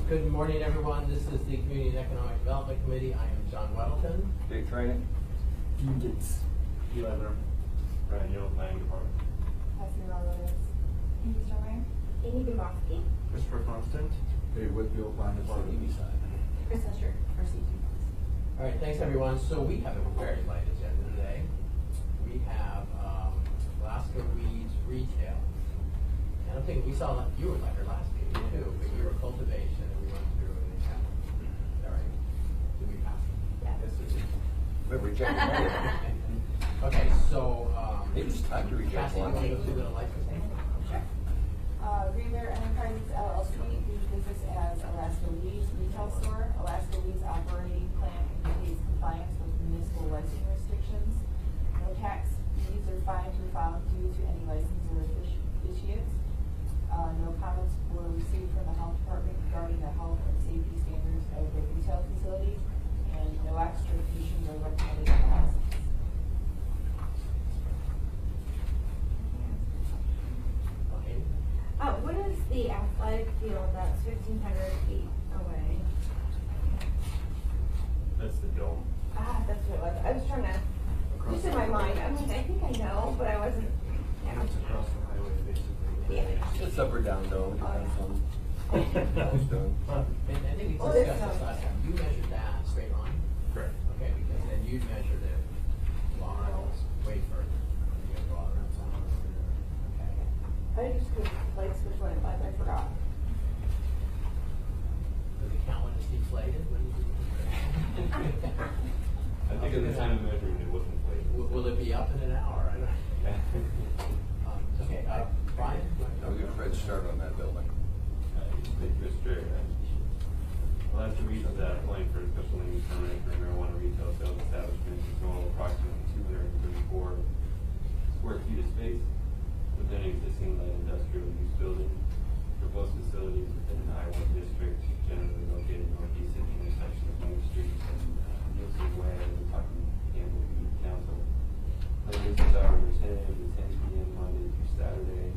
Good morning, everyone. This is the Community and Economic Development Committee. I am John Weddleton. Big training. Units. Eli Lerner. Brian Hill, Planning Department. Esmeralda, Amy Stromeyer, Amy Dubofsky, Christopher Constant. Dave Whitfield, Planning Department. Chris Usher, RCT. All right, thanks, everyone. So we have a very light agenda today. We have Alaska Weeds Retail. And I'm thinking we saw you were lighter last meeting too, but you were cultivation and we went through and they had. All right. Did we pass? Yeah. Yes, we did. We rejected Okay, so Maybe it's time to reject Cassie, you one. want to go through the license thing? Sure. Green Bear Enterprises LLC, doing business as Alaska Weeds Retail Store. Alaska Weeds operating plan indicates compliance with municipal licensing restrictions. No tax fees or fines were found due to any license or issuance. No comments were received from the health department regarding the health and safety standards of the retail facility, and no extradition were recommended in the license. Okay. What is the athletic field that's 1,500 feet away? That's the dome. That's what it was. I was trying to, just in my mind, I mean, I think I know, but I wasn't, yeah. It's across the highway, basically. Yeah. It's up or down, though. Depends on how it's done. And I think we Well, discussed this this last time. You measured that straight line? Correct. Okay, because then you measured it miles way further. You gotta go all around town. Okay. I just could like switch one, but I forgot. Does it count when it's deflated? When you I think at the time of measuring, it wasn't played. Will it be up in an hour? I don't know. Okay, Brian? I'll give Fred a start on that building. Mr. Alaska Weeds is applying for a special use permit for a marijuana retail sales establishment to control approximately 234 square feet of space within an existing light industrial use building. Proposed facilities within the I-1 district, generally located northeast of the intersection of Main Street and Nielsen Way and the Kentucky Campbell Youth Council. Business hours are 10 a.m. to 10 p.m. Monday through Saturday.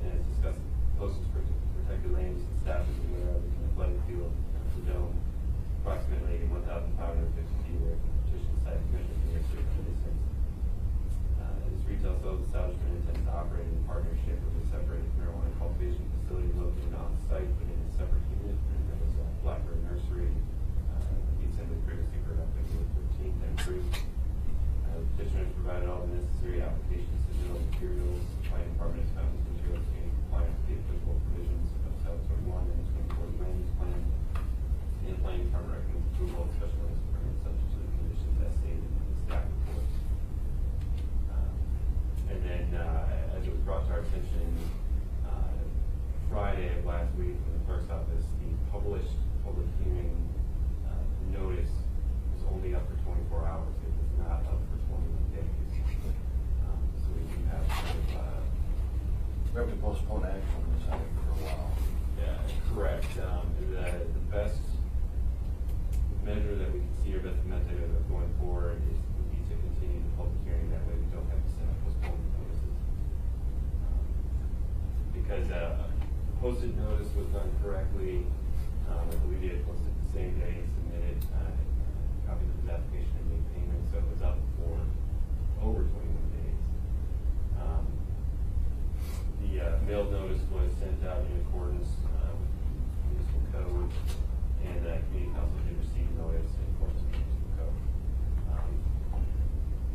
And as discussed, closest protected land use staff is aware of the athletic field, the dome, approximately 1,550 feet away from the petition site, measured near a certain distance. This retail sales establishment intends to operate in partnership with a separate marijuana cultivation facility located on site, but in a separate unit. And that is Blackbird Nursery, the assembly previously productive with 13th and approved. Petitioners provided all the necessary applications, submittal materials. The planning department has found these materials in compliance with the applicable provisions of Title 21 and 24 land use plan. And the planning department recommends approval of special use permit subject to the conditions as stated in the staff report. And then, as it was brought to our attention Friday of last week from the clerk's office, the published public hearing notice was only up for 24 hours. It was not up for 21 days. So we do have We have to postpone action on this, I think, for a while. yeah, correct. The best measure that we can see, or best method of going forward would be to continue the public hearing. That way we don't have to send out postponement notices. Because the posted notice was done correctly. I believe he had posted the same day and submitted copies of his application and made payment, so it was up for over 21 days. The mail notice was sent out in accordance with municipal code, and the community council did receive notice in accordance with municipal code.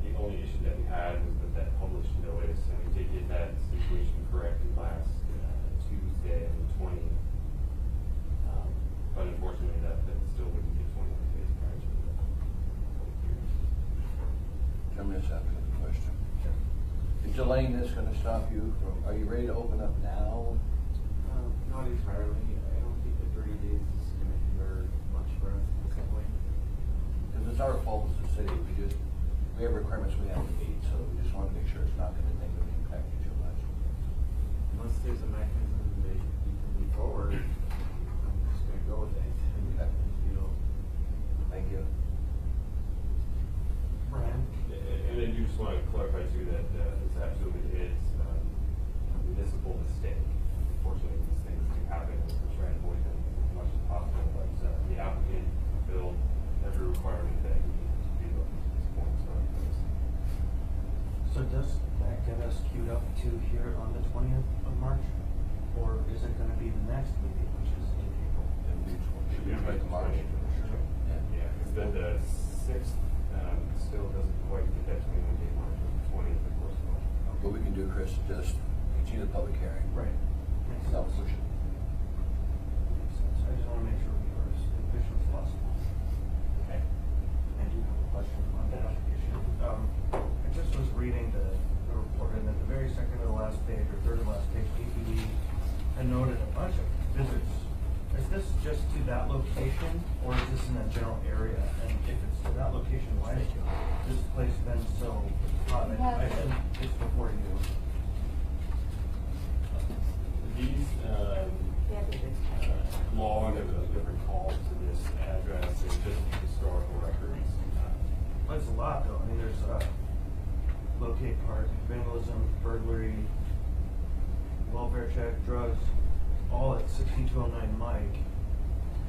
The only issue that we had was with that published notice, and we did get that situation corrected last Tuesday, the 20th. But unfortunately, that still wouldn't get 21 days prior to the public hearing. Let me just ask a question. Is delaying this going to stop you from, are you ready to open up now? Not entirely. I don't think the 30 days is going to convert much for us at this point. Because it's our fault as a city. We have requirements we have to meet, so we just want to make sure it's not going to negatively impact you too much. Unless there's a mechanism that you can move forward, I'm just going to go with it. Okay. You know, Thank you. Brian? And then you just want to clarify too that this absolutely is a municipal mistake. Unfortunately, these things do happen. We're trying to avoid them as to hear it on the 20th of March? Or is it gonna be the next meeting, which is in April? It'll be like March. Sure. Yeah. Yeah, because then the sixth, still doesn't quite get that 21-day mark, but the 20th, of course, will. What we can do, Chris, is just continue the public hearing. Right. Makes Without sense. pushing. Makes sense. I just wanna make sure we are as efficient as possible. Okay. I do have a question on that application. I just was reading the report, and at the very second to the last page, or third to the last page, DPD, I noted a bunch of visits. Is this just to that location, or is this in a general area? And if it's to that location, why has this place been so hot? I said this before you. These, log of the different calls to this address, is just historical records. That's a lot, though. I mean, there's, locate park, vandalism, burglary, welfare check, drugs, all at 6209 Mike,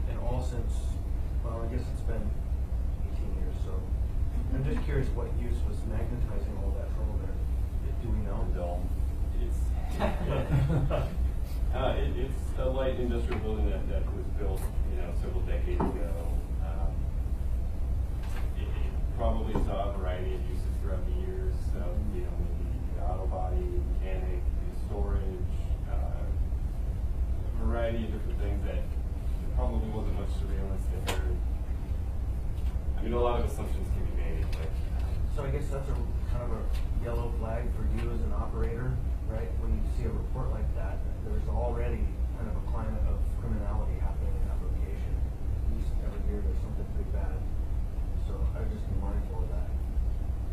and all since, well, I guess it's been 18 years, so. I'm just curious what use was magnetizing all that trouble there. Do we know? The dome. It's, it's a light industrial building that was built, several decades ago. It probably saw a variety of uses throughout the years, so, maybe auto body, mechanic, storage, a variety of different things that there probably wasn't much surveillance there. I mean, a lot of assumptions can be made, but. So I guess that's a kind of a yellow flag for you as an operator, right? When you see a report like that, there's already kind of a climate of criminality happening in that location. At least every year there's something pretty bad. So I would just be mindful of that.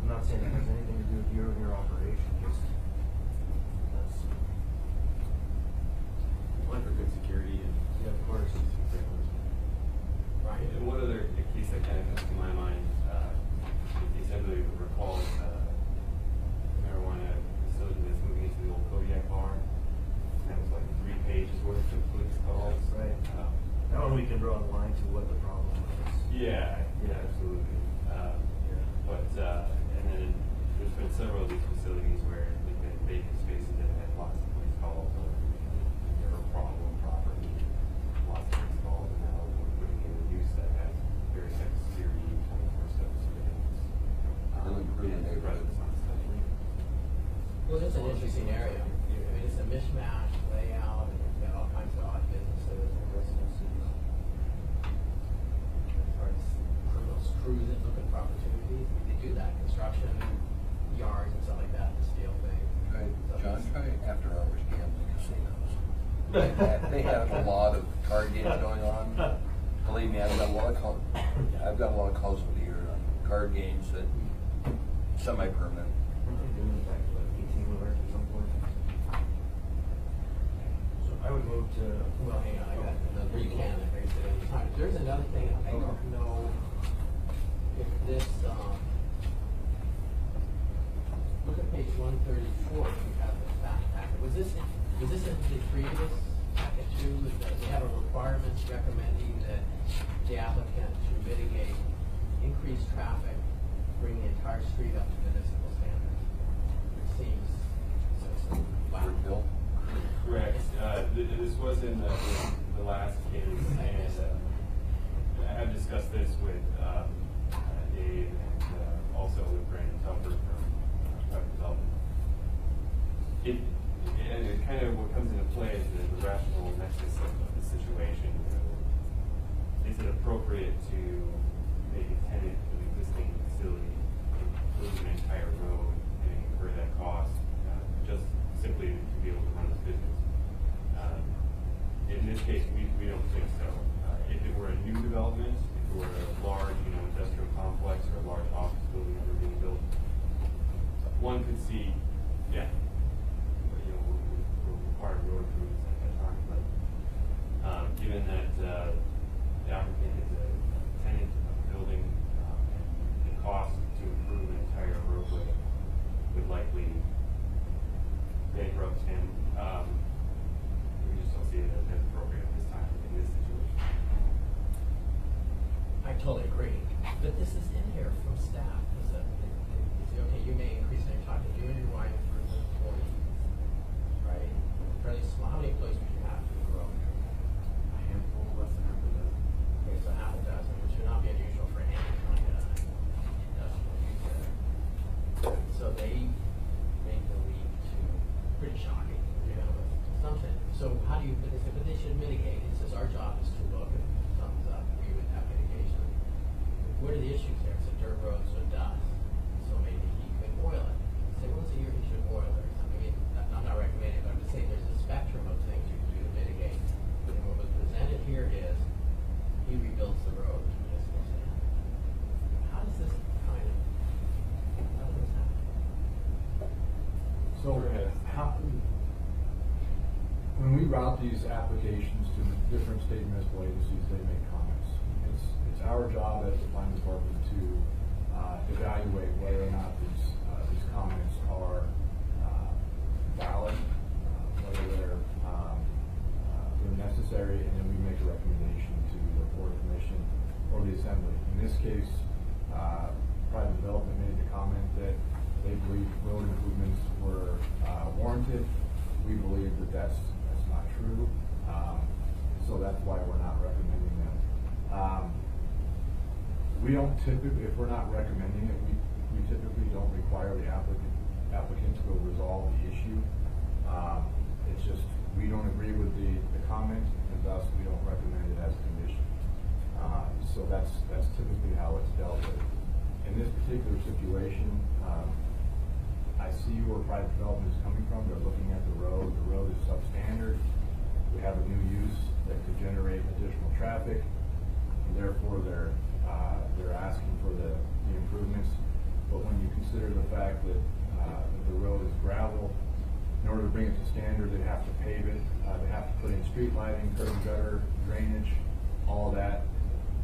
I'm not saying it has anything to do with you and your operation, just that's. One for good security and. Yeah, of course. Right. And one other case that kind of comes to my mind, is I believe recall marijuana facility that's moving into the old Kodiak bar. And that was like 3 pages worth of police calls. Right. Now we can draw the line to what the problem is. Yeah, absolutely. And then there's been several of these facilities where there've been vacant spaces that have had lots of police calls or there are problem property, lots of police calls, and now we're putting in a use that has very high security, 24/7 surveillance. It'll improve the and neighborhood. presence on site. Well, it's an interesting area. I mean, it's a mishmash layout, and you've got all kinds of odd businesses and residences. As far as criminals cruising, looking for opportunities, they do that, construction, yards and stuff like that, to steal things. Right, So John, it's- try after-hours gambling casinos. They have a lot of card games going on. Believe me, I've got a lot of calls over the year on card games that semi-permanent. Weren't they doing it back to like 18-wheelers at some point? So I would move to. Well, hang on, I got another, you can, if I said any time. There's another thing, I don't know if this, look at page 134, if you have the back packet. Was this in the previous packet too? They have a requirement recommending that the applicant to mitigate increased traffic, bring the entire street up to municipal standards. It seems so, wow. For Bill? Correct. This was in the last case, and I have discussed this with Dave and also with Brandon Telford from Private Development. And it kind of what comes into play is the rational nexus of the situation. Is it appropriate to make a tenant of an existing facility improve an entire road and incur that cost just simply to be able to run the business? In this case, we don't think so. If it were a new development, if it were a large, industrial complex or a large office building that were being built, one could see, yeah, we're requiring road improvements at that time. But given that the applicant is a tenant of the building, and the cost to improve an entire roadway would likely bankrupt him. We just don't see it as appropriate at this time in this situation. I totally agree, but this is in here from staff, is that, okay, you may increase their time to do it, why for the employees? many employees would you have in the road? A handful, less than half a dozen. Okay, so half a dozen, which would not be unusual for any kind of industrial retailer. So they make the leap to, pretty shocking, you know, something. So how do you, but they should mitigate. It says our job is to look, if something's up, we would have mitigation. What are the issues there? It's a dirt road, so dust. So maybe he could oil it. Say once a year he should oil it or something. I mean, I'm not recommending, but I'm just saying there's a spectrum of things you can do to mitigate. And what was presented here is he rebuilds the road to municipal standard. How does this kind of, how does this happen? So, when we route these applications to different state municipal agencies, they make comments. It's our job as the planning department to evaluate whether or not these comments are valid, whether they're necessary, and then we make a recommendation to the board commission or the assembly. In this case, private development made the comment that they believe road improvements were warranted. We believe that that's not true, so that's why we're not recommending them. We don't typically, if we're not recommending it, we typically don't require the applicant to resolve the issue. It's just, we don't agree with the comment, and thus we don't recommend it as a condition. So that's typically how it's dealt with. In this particular situation, I see where private development is coming from. They're looking at the road. The road is substandard. We have a new use that could generate additional traffic, and therefore they're asking for the improvements. But when you consider the fact that the road is gravel, in order to bring it to standard, they have to pave it. They have to put in street lighting, curb and gutter, drainage, all of that.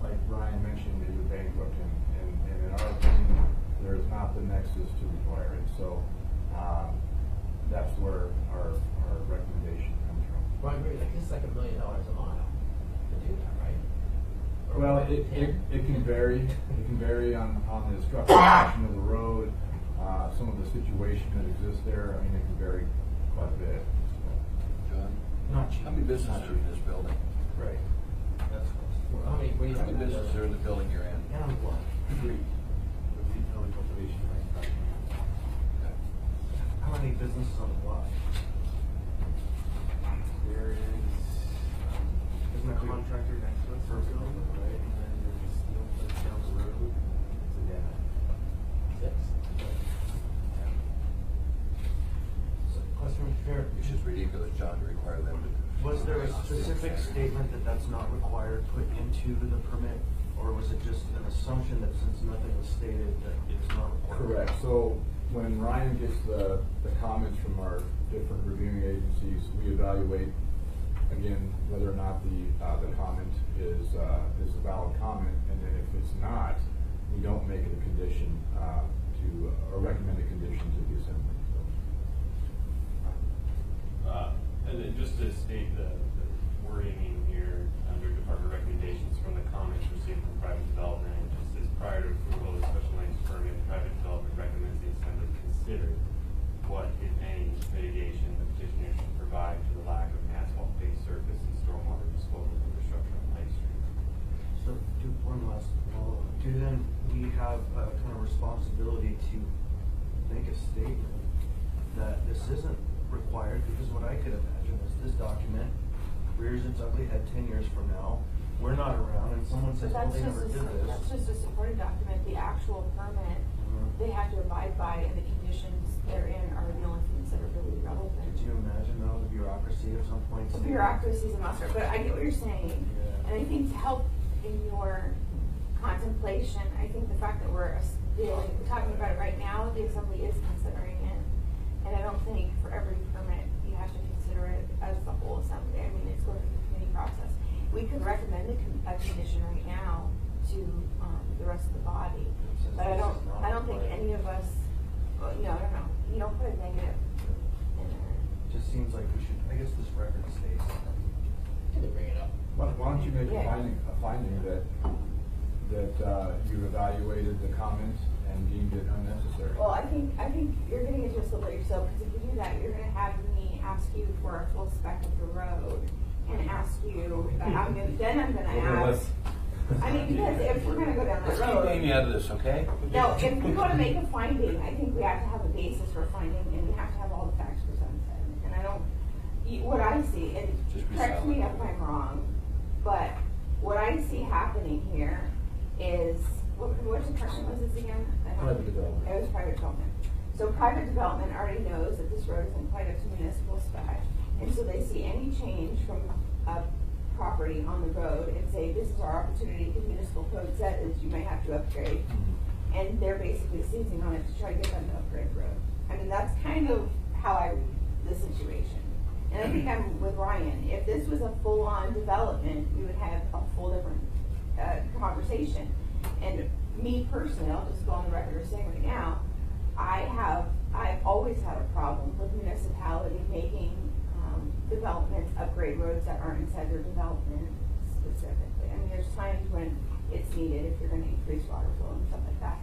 Like Ryan mentioned, it would bankrupt him. And in our opinion, there is not the nexus to require it. So that's where our recommendation comes from. Well, I agree, like, this is like $1 million a mile to do that, right? Or Well, what, it 10? can vary. It can vary on the structural section of the road, some of the situation that exists there. I mean, it can vary quite a bit. John, Not cheap. how many businesses are in this building? Right. That's close. Well, how many, what do you How have? many businesses are in the building you're in? And I'm what? 3. With retail and cultivation right back. Okay. How many businesses on the block? There is, Isn't a contractor next to us? for a building, right, and then there's a steel place down the road, so yeah. 6? So, question, Mr. Chair. It's just ridiculous, John, to require them to. Was there a specific statement that that's not required put into the permit? Or was it just an assumption that since nothing was stated, that it's not required? Correct. So when Ryan gets the comments from our different reviewing agencies, we evaluate, again, whether or not the comment is a valid comment. And then if it's not, we don't make it a condition or recommend a condition to the assembly. And then just to state the wording in here, under department recommendations from the comments received from private development, it just says prior to approval of the special land use permit, private development recommends the assembly consider what, if any, mitigation the petitioner should provide to the lack of an asphalt-based surface and stormwater disposal infrastructure on High Street. So, do one last follow-up. Do then we have a kind of responsibility to make a statement that this isn't required? Because what I could imagine is this document rears its ugly head 10 years from now. We're not around, and someone says, well, But they never did this. that's just a supporting document. The actual permit, they have to abide by, and the conditions therein are the only things that are really relevant. Could you imagine though the bureaucracy at some point? The bureaucracy is a monster, but I get what you're saying. Yeah. And I think to help in your contemplation, I think the fact that we're talking about it right now, the assembly is considering it. And I don't think for every permit, you have to consider it as the whole assembly. I mean, it's going through the committee process. We could recommend a condition right now to the rest of the body. But I don't think any of us, well, I don't know, you don't put a negative in there. Just seems like we should, I guess this record states. Can they bring it up? Why don't you make a Yeah. finding that you evaluated the comment and deemed it unnecessary? Well, I think you're getting into a slippery slope, because if you do that, you're gonna have me ask you for a full spec of the road and ask you, then I'm gonna ask. I mean, because if we're gonna go down that Let's keep road. Amy out of this, okay? No, if we go to make a finding, I think we have to have a basis for finding, and we have to have all the facts presented. And I don't, what I see, and Just be correct me if silent. I'm wrong, but what I see happening here is, what department was this again? I don't- Private development. It was private development. So private development already knows that this road isn't quite up to municipal spec, and so they see any change from a property on the road and say, this is our opportunity, because municipal code says you may have to upgrade, and they're basically seizing on it to try to get them to upgrade the road. I mean, that's kind of how I read the situation. And I think I'm with Ryan, if this was a full-on development, we would have a full different, conversation. And me personally, I'll just go on the record of saying right now, I've always had a problem with municipality making, developments upgrade roads that aren't inside their development specifically. I mean, there's times when it's needed if you're gonna increase water flow and stuff like that.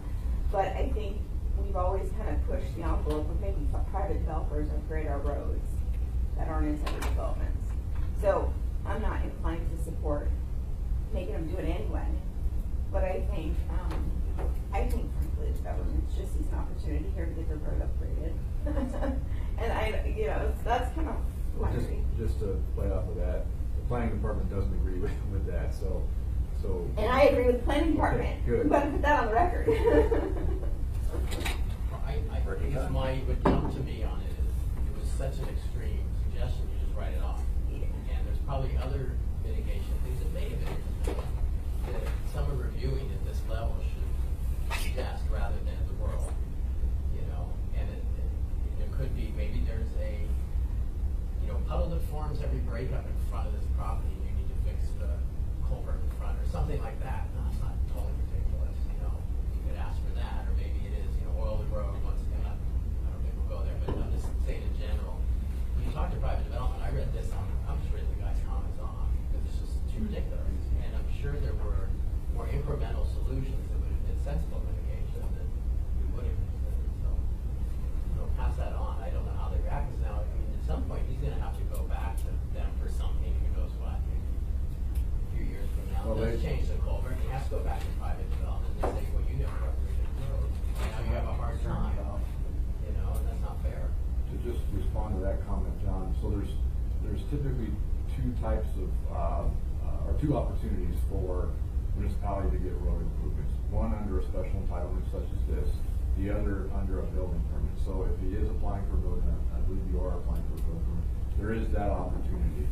But I think we've always kind of pushed the envelope of making private developers upgrade our roads that aren't inside their developments. So I'm not inclined to support making them do it anyway. But I think frankly, the government just sees an opportunity here to get their road upgraded. And that's kind of my Well, read. just to play off of that, the planning department doesn't agree with that, so. And I agree with the planning department. Okay, good. We better put that on the record. I guess what jumped to me on it is, it was such an extreme suggestion, you just write it off. And there's probably other mitigation things that may have been, that someone reviewing at this level should suggest rather than the world, you know? And there could be, maybe there's a, puddle that forms every breakup in front of this property, you need to fix the culvert in front, or something like that. No, it's not totally ridiculous, you could ask for that, or maybe it is, oil the road once again. I don't think we'll go there, but I'm just saying in general. When you talk to private development, I read this, I'm just reading the guy's comments off, because it's just too ridiculous. And I'm sure there were more incremental solutions that would have been sensible mitigation that we would have considered. So, pass that on. I don't know how they react, because now, at some point, he's gonna have to go back to them for something, who knows what, a few years from now. Well, Let's they- change the culvert, he has to go back to private development, and they say, well, you never upgraded the road, and now you have a hard time, and that's not fair. To just respond to that comment, John, so there's typically two types of, or two opportunities for municipality to get road improvements. One under a special entitlement such as this, the other under a building permit. So if he is applying for a building, I believe you are applying for a building permit, there is that opportunity.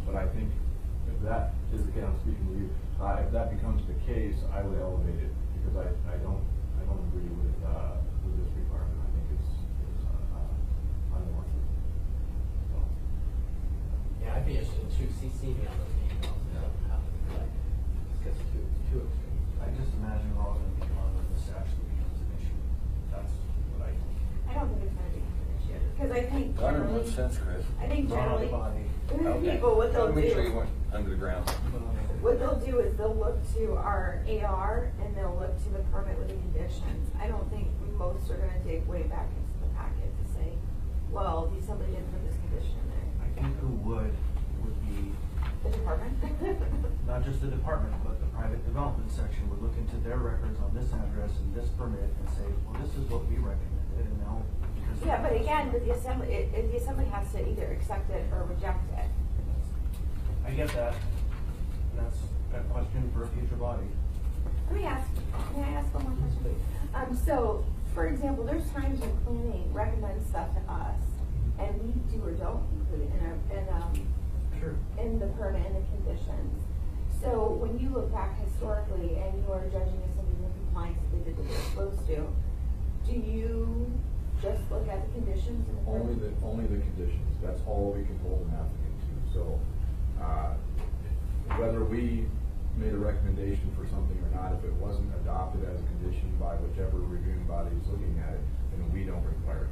But I think if that is the case, I'm speaking to you, if that becomes the case, I would elevate it, because I don't agree with this requirement. I think it's unwarranted. So, Yeah, I'd be interested to CC me on those emails, this gets too extreme. I just imagine we're all gonna be on when this actually becomes an issue. That's what I think. I don't think it's gonna be an issue, because I think Got her, generally, what sense, Chris? I think Not on generally, the body. people, what they'll Make sure you do, went under the ground. what they'll do is they'll look to our AR and they'll look to the permit with the conditions. I don't think most are gonna dig way back into the packet to say, well, somebody didn't put this condition in there. I think who would be The department? not just the department, but the private development section would look into their records on this address and this permit and say, well, this is what we recommended, and now. because of Yeah, but this- again, the assembly has to either accept it or reject it. I get that. That's a question for a future body. May I ask one more question? So, for example, there's times when planning recommends stuff to us, and we do or don't include it Sure. in the permit and the conditions. So, when you look back historically and you are judging if somebody's in compliance, if they did what they're supposed to, do you just look at the conditions and? Only the conditions, that's all we can hold an applicant to, so, whether we made a recommendation for something or not, if it wasn't adopted as a condition by whichever reviewing body is looking at it, then we don't require it.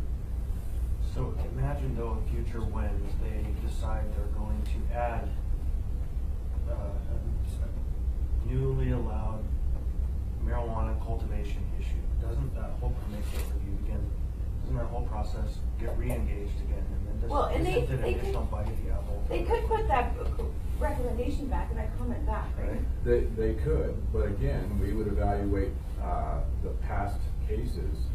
So imagine though, in future when they decide they're going to add a newly allowed marijuana cultivation issue, doesn't that whole permit get reviewed again? Doesn't that whole process process, get re-engaged again, and then Well, and this isn't an they could- additional bite at the apple. They could put that recommendation back and that comment back, right? They could, but again, we would evaluate, the past cases,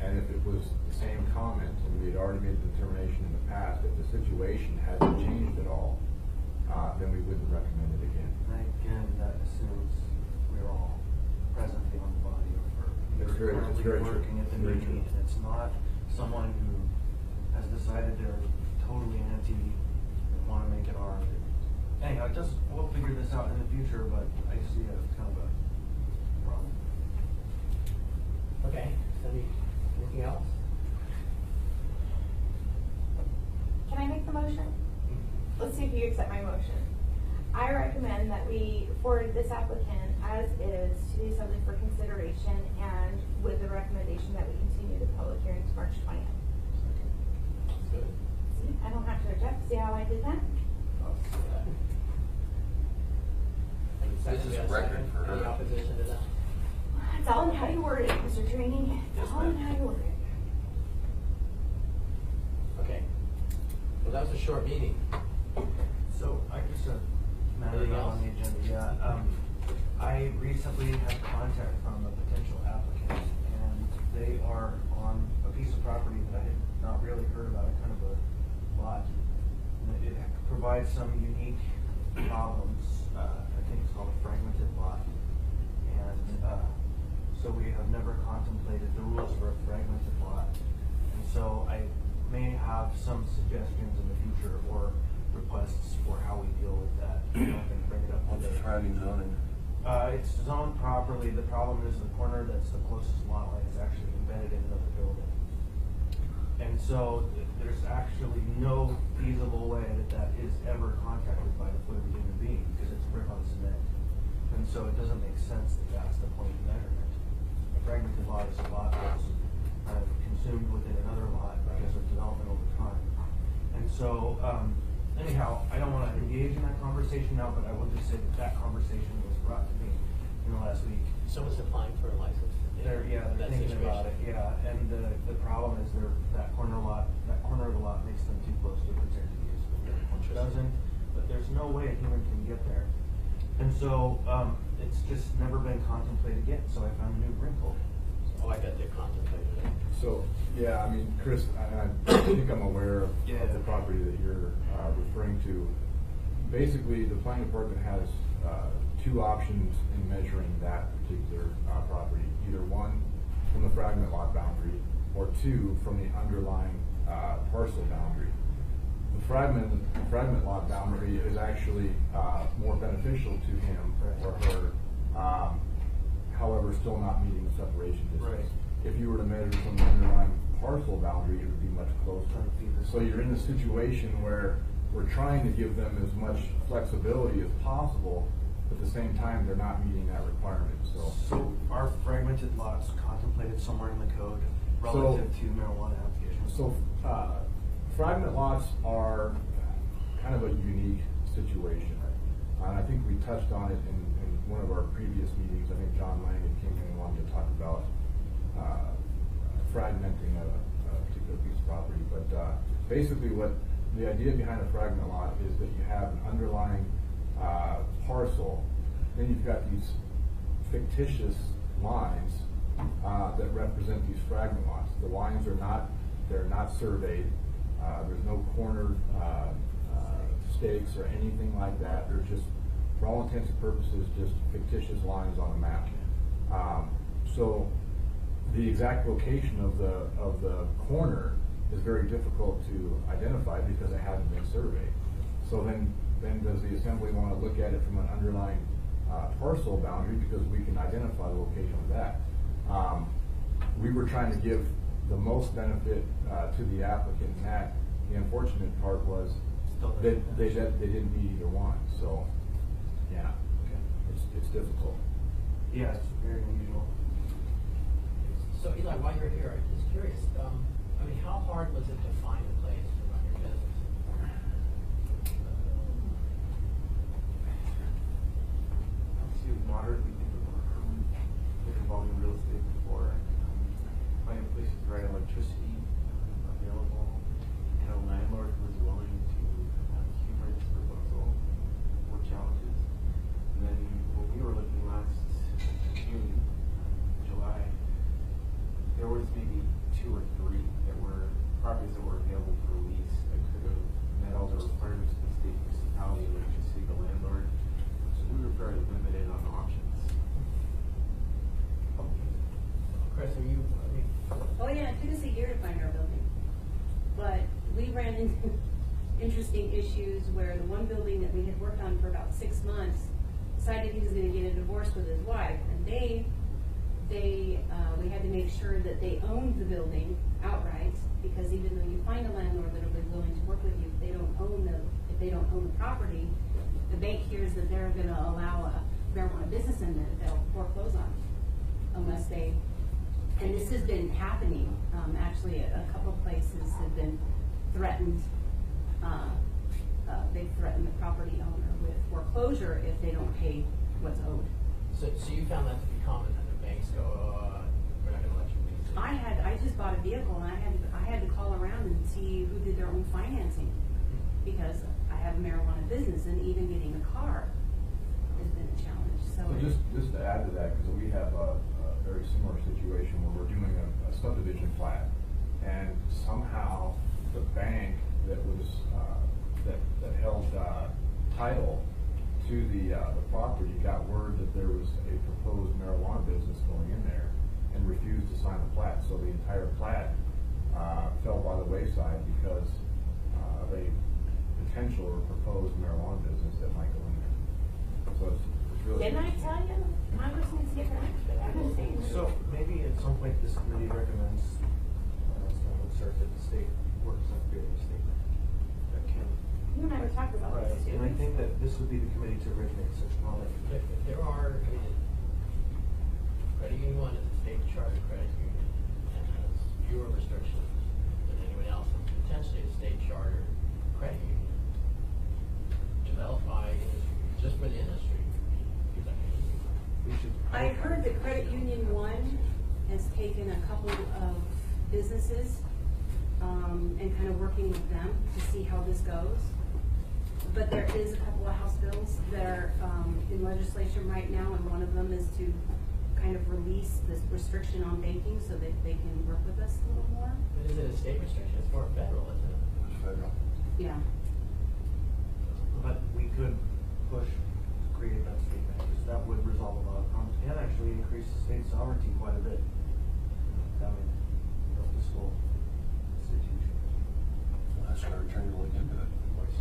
and if it was the same comment, and we had already made the determination in the past, if the situation hadn't changed at all, then we wouldn't recommend it again. And again, that assumes we're all presently on the body or It's very- it's very true. working at the Very meeting. true. And it's not someone who has decided they're totally anti and want to make it hard. Anyhow, we'll figure this out in the future, but I see a kind of a problem. Okay, anything else? Can I make the motion? Let's see if you accept my motion. I recommend that we forward this applicant as is to the assembly for consideration and with the recommendation that we continue the public hearing to March 20th. That's good. See, I don't have to object. See how I did that? I'll see that. Any second? This is We have a record second? for her. Any opposition to that? It's all in how you word it, Mr. Trini. Yes, It's all in ma'am. how you word it. Okay. Well, that was a short meeting. So I just, matter Anything on the else? agenda, yeah. I recently had contact from a potential applicant, and they are on a piece of property that I had not really heard about, kind of a lot. And it provides some unique problems. I think it's called a fragmented lot. And, so we have never contemplated the rules for a fragmented lot. And so I may have some suggestions in the future or requests for how we deal with that. I'm not gonna bring it up What's the today. surrounding zoning? It's zoned properly. The problem is the corner that's the closest lot line is actually embedded in another building. And so there's actually no feasible way that that is ever contacted by the foot of a human being because it's brick on cement. And so it doesn't make sense that that's the point of measurement. A fragmented lot is a lot that's kind of consumed within another lot because of development over time. And so, anyhow, I don't want to engage in that conversation now, but I will just say that that conversation was brought to me in the last week. Someone's applying for a license. They're That thinking about it, situation. yeah, and the problem is that corner of the lot makes them too close to protected use. The other corner doesn't, but there's no way a human can get there. And so, it's just never been contemplated yet, so I found a new wrinkle. Oh, I bet they contemplated it. So, yeah, I mean, Chris, I think I'm aware of Yeah. the property that you're referring to. Basically, the planning department has two options in measuring that particular property. Either one, from the fragment lot boundary, or two, from the underlying parcel boundary. The fragment lot boundary is actually more beneficial to him or her, however, still not meeting the separation distance. Right. If you were to measure from the underlying parcel boundary, it would be much closer. Right. So you're in a situation where we're trying to give them as much flexibility as possible, but at the same time, they're not meeting that requirement, so. So are fragmented lots contemplated somewhere in the code relative to marijuana applications? So, fragment lots are kind of a unique situation. And I think we touched on it in one of our previous meetings. I think John Lang came in and wanted to talk about fragmenting a particular piece of property. But basically what the idea behind a fragment lot is that you have an underlying parcel, then you've got these fictitious lines that represent these fragment lots. The lines are they're not surveyed. There's no cornered stakes or anything like that. They're just, for all intents and purposes, just fictitious lines on a map. So the exact location of the corner is very difficult to identify because it hasn't been surveyed. So then does the assembly want to look at it from an underlying parcel boundary because we can identify the location of that? We were trying to give the most benefit to the applicant, and that the unfortunate part was they didn't meet either one. So, yeah, Okay. it's difficult. Yeah, it's very unusual. So Eli, while you're here, I'm just curious, I mean, how hard was it to find a place to run your business? Obviously, moderately difficult. Been involved in real estate before. Finding places to run electricity, interesting issues where the one building that we had worked on for about 6 months decided he was gonna get a divorce with his wife, and we had to make sure that they owned the building outright, because even though you find a landlord that'll be willing to work with you, if they don't own the property, the bank hears that they're gonna allow a marijuana business in there, they'll foreclose on it, unless they, and this has been happening, actually, a couple of places have been threatened, they've threatened the property owner with foreclosure if they don't pay what's owed. So you found that to be common, that the banks go, we're not gonna let you lease it? I just bought a vehicle and I had to call around and see who did their own financing, because I have a marijuana business, and even getting a car has been a challenge, so. Just to add to that, because we have a very similar situation where we're doing a subdivision plat, and somehow the bank that was, that held title to the property got word that there was a proposed marijuana business going in there and refused to sign the plat, so the entire plat fell by the wayside because of a potential or proposed marijuana business that might go in there. So it's really. Didn't I tell you? Congress needs to get back to that. I'm just saying. So maybe at some point this committee recommends, someone would serve that the state works on creating a statement that can. You and I were talking about Right, this too. and I think that this would be the committee to originate such policy. There are, I mean, credit union one is a state chartered credit union and has fewer restrictions than anyone else, and potentially a state chartered credit union developed by industry, just for the industry. We should. I heard that Credit Union One has taken a couple of businesses, and kind of working with them to see how this goes. But there is a couple of House bills that are, in legislation right now, and one of them is to kind of release this restriction on banking so that they can work with us a little more. But is it a state restriction? It's more federal, isn't it? It's federal. Yeah. But we could push to create that statement, because that would resolve a lot of problems, and actually increase the state sovereignty quite a bit. Having a fiscal institution. That's our turn to look into it. 6%.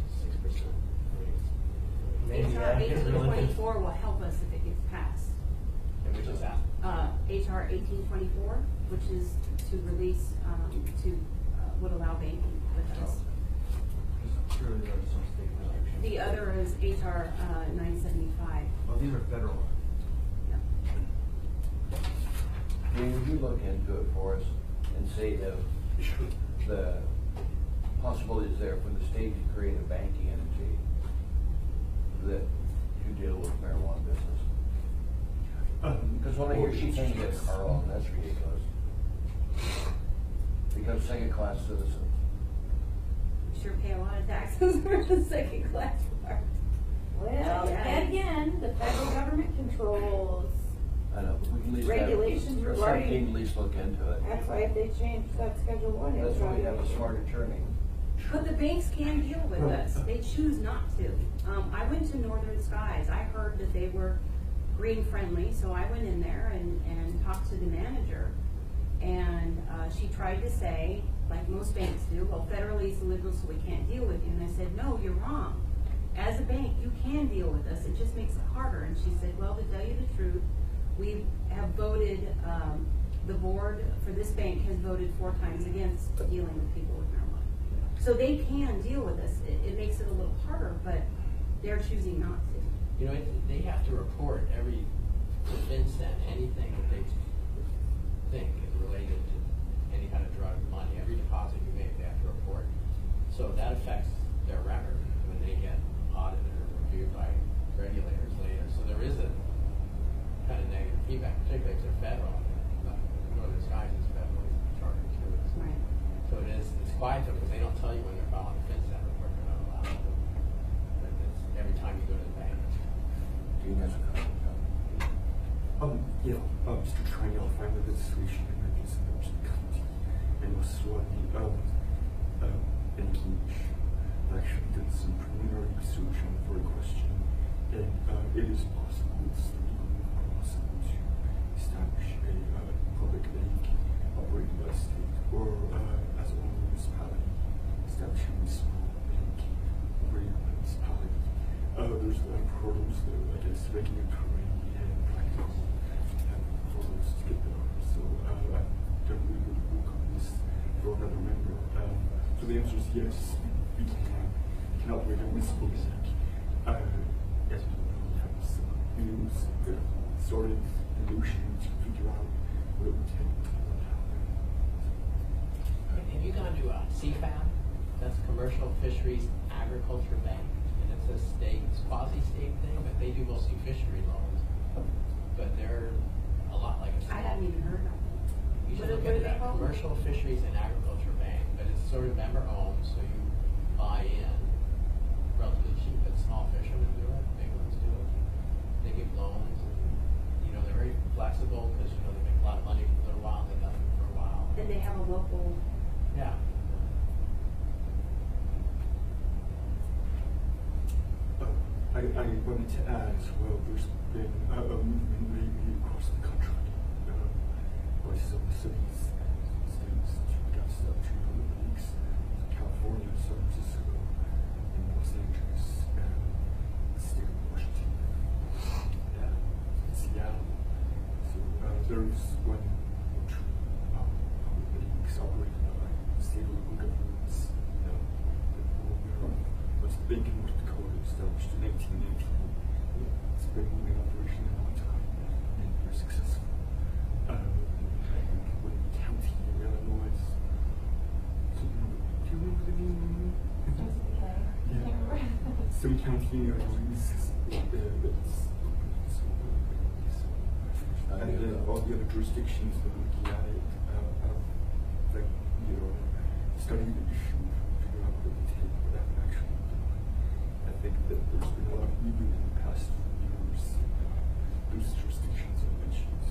Maybe HR that gets really 1824 will help us if it gets passed. And we just asked. HR 1824, which is to release, would allow banking with us. Surely there are some state restrictions. The other is HR 975. Well, these are federal. Yeah. Dean, would you look into it for us and say if the possibility is there for the state to create a banking entity that you deal with marijuana business? Because when I hear she can't get a car loan, that's ridiculous. Become second-class citizens. We sure pay a lot of taxes for the second class part. Well, Yeah. again, the federal government controls. I know, but we can at least have. Regulations or regarding- something, at least look into it. That's why if they change that Schedule 1. That's it's why we have a already- smart attorney. But the banks can deal with us. They choose not to. I went to Northern Skies. I heard that they were green friendly, so I went in there and talked to the manager. And she tried to say, like most banks do, well, federally it's illegal, so we can't deal with you. And I said, no, you're wrong. As a bank, you can deal with us. It just makes it harder. And she said, well, to tell you the truth, we have voted, the board for this bank has voted 4 times against dealing with people with marijuana. So they can deal with us. It makes it a little harder, but they're choosing not to. You know, they have to report every, to FinCEN, anything that they think is related to any kind of drug money, every deposit you make, they have to report. So that affects their record when they get audited or reviewed by regulators later. So there is a kind of negative feedback, particularly if they're federal. Northern Skies is federally chartered too. Right. So it's quiet though, because they don't tell you when they're filing a FinCEN report, they're not allowed to. But it's every time you go to the bank. Dean has a comment. Mr. Trying to find the legislation emergency county and also engage. I actually did some preliminary research on for a question, and it is possible, it's legally possible to establish a public bank operated by state or as a municipality, establishing a small bank there's a lot of hurdles, I guess, regulatory and practical hurdles to get there. So I don't really want to work on this for another member. So the answer is yes, we can operate a whistle music. Yes, we have some news, sort of illusion to figure out what it would take to happen. Have you gone to CFAB? That's Commercial Fisheries Agriculture Bank, and it's a state, it's quasi-state thing, but they do mostly fishery loans. But they're a lot like a I small. haven't even heard of it. You should What look are into they that, called? Commercial Fisheries and Agriculture Bank, but it's sort of member-owned, so you buy in relatively cheap, but small fishermen do it, big ones do it. They give loans, and, you know, they're very flexible, because, you know, they make a lot of money for a little while, they nothing for a while. And they have a local, Yeah. I wanted to add as well, there's been a movement lately across the country by some cities and states to gas up to public leaks. California, San Francisco, and Los Angeles, and the state of Washington, and Seattle. So there is one or two public leaks operated by state or local governments that we're aware of. What's the bank in North Dakota established in 1919? It's been in operation a long time and very successful. I think when county in Illinois, do you remember the name? Yeah. Some county in Illinois, and then all the other jurisdictions that are looking at it, like, you know, studying the issue, figure out what it take, what that would actually do. I think that there's been a lot of movement in the past few years, those jurisdictions I mentioned,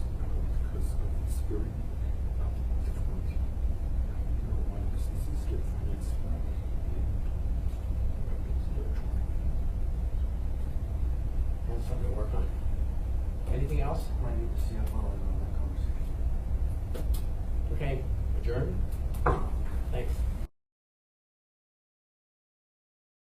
because of this very difficulty. Marijuana businesses get financed and That's something to work on. Anything else? Might need to see how far on that conversation. Okay, adjourn?